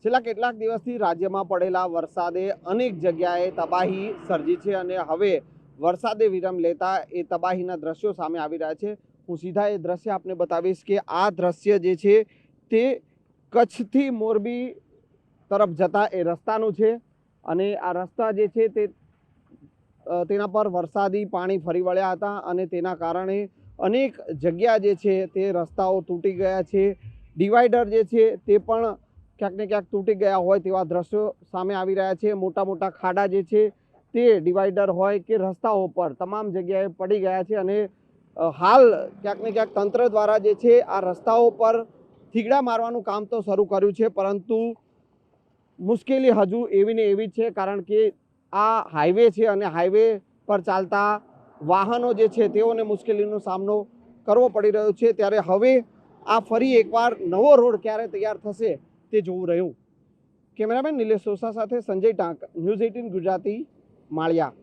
છેલ્લા કેટલાક દિવસથી રાજ્યમાં પડેલા વરસાદે અનેક જગ્યાએ તબાહી સર્જી છે અને હવે વરસાદે વિરામ લેતા એ તબાહીના દ્રશ્યો સામે આવી રહ્યા છે। હું સીધા એ દ્રશ્ય આપને બતાવીશ કે આ દ્રશ્ય જે છે તે કચ્છથી મોરબી તરફ જતા એ રસ્તાનું છે અને આ રસ્તા જે છે તેના પર વરસાદી પાણી ફરી વળ્યા હતા અને તેના કારણે અનેક જગ્યા જે છે તે રસ્તાઓ તૂટી ગયા છે। ડિવાઈડર જે છે તે પણ ક્યાંક ને ક્યાંક તૂટી ગયા હોય તેવા દ્રશ્યો સામે આવી રહ્યા છે। મોટા મોટા ખાડા જે છે તે ડિવાઈડર હોય કે રસ્તાઓ પર તમામ જગ્યાએ પડી ગયા છે અને હાલ ક્યાંક ને ક્યાંક તંત્ર દ્વારા જે છે આ રસ્તાઓ પર થીગડા મારવાનું કામ તો શરૂ કર્યું છે, પરંતુ મુશ્કેલી હજુ એવી ને એવી છે, કારણ કે આ હાઈવે છે અને હાઈવે પર ચાલતા વાહનો જે છે તેઓને મુશ્કેલીનો સામનો કરવો પડી રહ્યો છે। ત્યારે હવે આ ફરી એકવાર નવો રોડ ક્યારે તૈયાર થશે તે જોવું રહ્યું। કેમેરામેન નિલેશ સોસા સાથે સંજય ટાંક, ન્યૂઝ 18 ગુજરાતી, માળિયા।